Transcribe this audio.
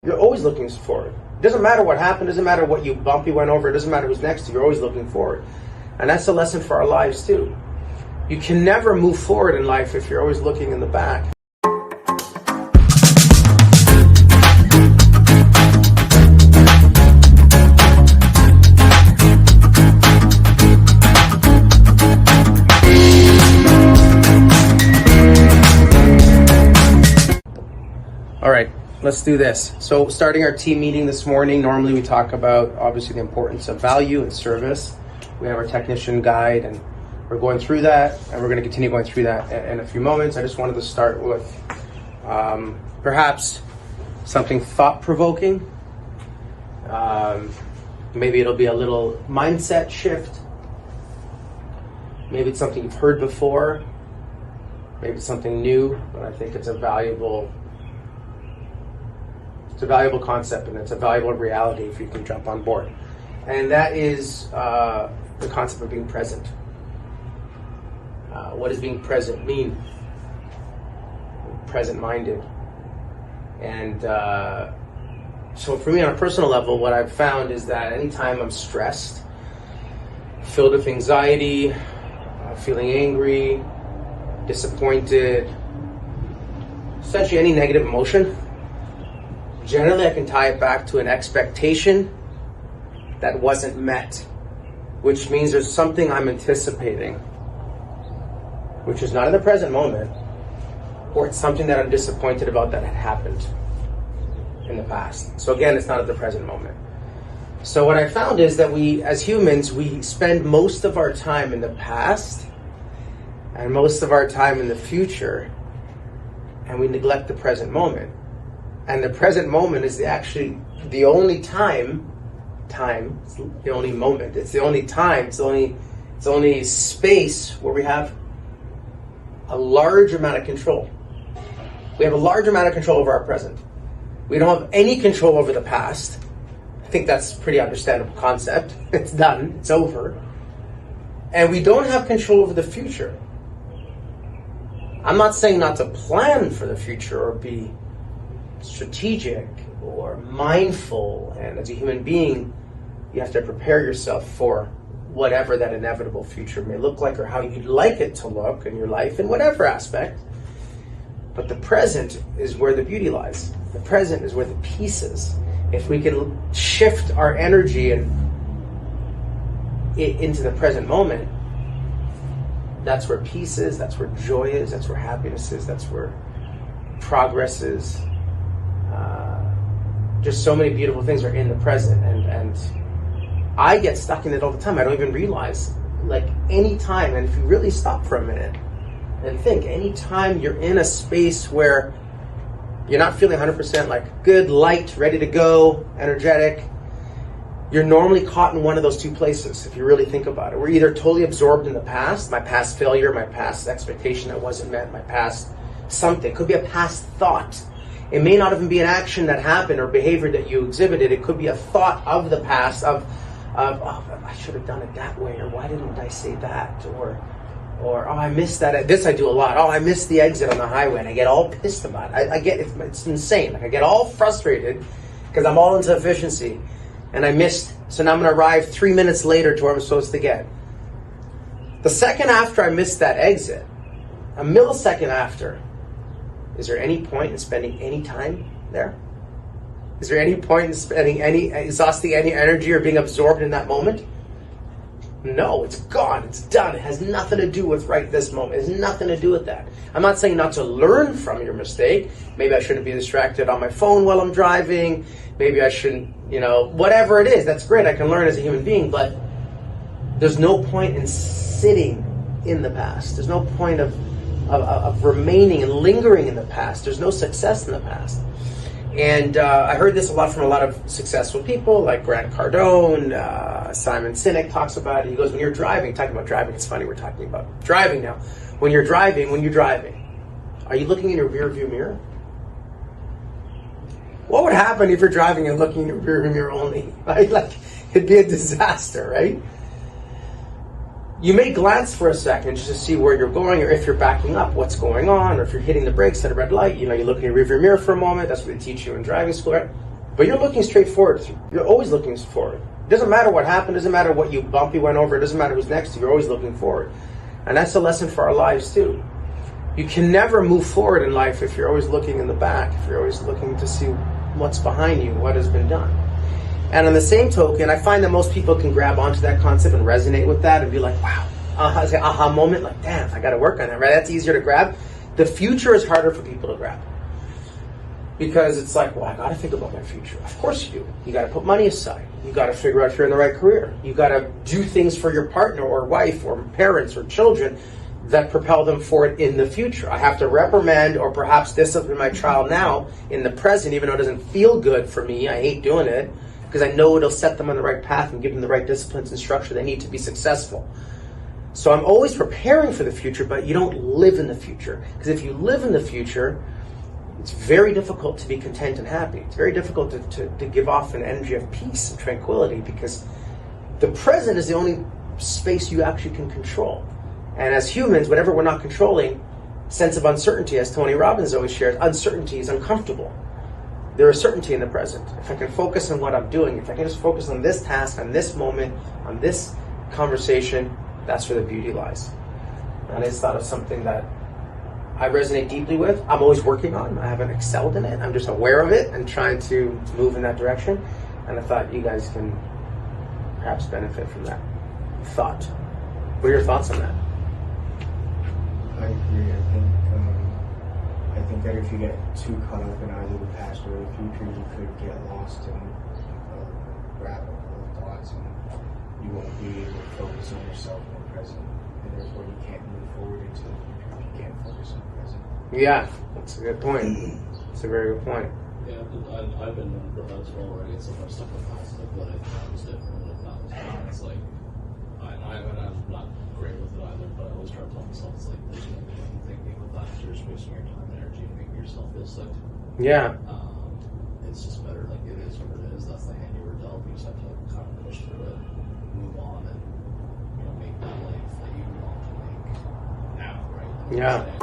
You're always looking forward. It doesn't matter what happened, doesn't matter what you bumpy went over, it doesn't matter who's next to you, you're always looking forward. And that's a lesson for our lives too. You can never move forward in life if you're always looking in the back. All right, let's do this. So starting our team meeting this morning, normally we talk about obviously the importance of value and service. We have our technician guide and we're going through that, and we're going to continue going through that in a few moments. I just wanted to start with perhaps something thought-provoking. Maybe it'll be a little mindset shift. Maybe it's something you've heard before. Maybe it's something new, but I think it's a valuable concept, and it's a valuable reality if you can jump on board. And that is the concept of being present. What does being present mean? Present-minded. And so for me on a personal level, what I've found is that anytime I'm stressed, filled with anxiety, feeling angry, disappointed, essentially any negative emotion, generally I can tie it back to an expectation that wasn't met, which means there's something I'm anticipating, which is not in the present moment, or it's something that I'm disappointed about that had happened in the past. So again, it's not at the present moment. So what I found is that we, as humans, we spend most of our time in the past and most of our time in the future, and we neglect the present moment. And the present moment is actually the only it's the only moment, it's the only time, it's the only space where we have a large amount of control. We have a large amount of control over our present. We don't have any control over the past. I think that's a pretty understandable concept. It's done, it's over. And we don't have control over the future. I'm not saying not to plan for the future or be strategic or mindful, and as a human being you have to prepare yourself for whatever that inevitable future may look like or how you'd like it to look in your life in whatever aspect. But the present is where the beauty lies. The present is where the peace is. If we can shift our energy into the present moment, that's where peace is, that's where joy is, that's where happiness is, that's where progress is. Just so many beautiful things are in the present, and I get stuck in it all the time. I don't even realize, like, any time, and if you really stop for a minute and think, any time you're in a space where you're not feeling 100% like good, light, ready to go, energetic, you're normally caught in one of those two places. If you really think about it, we're either totally absorbed in the past, my past failure, my past expectation that wasn't met, my past something. It could be a past thought. It may not even be an action that happened or behavior that you exhibited. It could be a thought of the past of oh, I should have done it that way, or why didn't I say that, or oh, I missed that. This I do a lot. Oh, I missed the exit on the highway, and I get all pissed about it. I get it's insane. Like, I get all frustrated because I'm all into efficiency, and I missed. So now I'm going to arrive 3 minutes later to where I'm supposed to get. The second after I missed that exit, a millisecond after, is there any point in spending any time there? Is there any point in spending exhausting any energy or being absorbed in that moment? No, it's gone, it's done. It has nothing to do with right this moment. It has nothing to do with that. I'm not saying not to learn from your mistake. Maybe I shouldn't be distracted on my phone while I'm driving. Maybe I shouldn't, whatever it is, that's great. I can learn as a human being, but there's no point in sitting in the past. There's no point of remaining and lingering in the past. There's no success in the past. And I heard this a lot from a lot of successful people like Grant Cardone, Simon Sinek talks about it. He goes, when you're driving, talking about driving, it's funny we're talking about driving now. When you're driving, are you looking in your rear view mirror? What would happen if you're driving and looking in your rear view mirror only? Right? Like, it'd be a disaster, right? You may glance for a second just to see where you're going, or if you're backing up, what's going on, or if you're hitting the brakes at a red light. You look in your rearview mirror for a moment. That's what they teach you in driving school, right? But you're looking straight forward. You're always looking forward. It doesn't matter what happened. It doesn't matter what you bumpy went over. It doesn't matter who's next to you. You're always looking forward. And that's a lesson for our lives too. You can never move forward in life if you're always looking in the back, if you're always looking to see what's behind you, what has been done. And on the same token, I find that most people can grab onto that concept and resonate with that and be like, wow, aha moment, like, damn, I got to work on that, right? That's easier to grab. The future is harder for people to grab. Because it's like, well, I got to think about my future. Of course you do. You got to put money aside. You got to figure out if you're in the right career. You got to do things for your partner or wife or parents or children that propel them forward in the future. I have to reprimand or perhaps discipline my child now in the present, even though it doesn't feel good for me. I hate doing it because I know it'll set them on the right path and give them the right disciplines and structure they need to be successful. So I'm always preparing for the future, but you don't live in the future. Because if you live in the future, it's very difficult to be content and happy. It's very difficult to give off an energy of peace and tranquility because the present is the only space you actually can control. And as humans, whatever we're not controlling, sense of uncertainty, as Tony Robbins always shares, uncertainty is uncomfortable. There is certainty in the present. If I can focus on what I'm doing, if I can just focus on this task, on this moment, on this conversation, that's where the beauty lies. And I just thought of something that I resonate deeply with. I'm always working on. I haven't excelled in it. I'm just aware of it and trying to move in that direction. And I thought you guys can perhaps benefit from that thought. What are your thoughts on that? I agree. I think that if you get too caught up in either the past or the future, you could get lost in a rabbit hole of thoughts, and you won't be able to focus on yourself in the present, and therefore you can't move forward into the future if you can't focus on the present. Yeah, that's a good point. That's a very good point. Yeah, I've been in the as well where I get so much stuff in positive, but I was different with that as well. It's like, I'm not great with it either, but I always try to tell myself, it's like, there's no point in thinking with that, you're just wasting your time and energy and making yourself feel sick. Yeah. It's just better, like, it is what it is. That's the hand you were dealt. You just have to kind of push through it, move on, and, make that life that you want to make now, right? Yeah.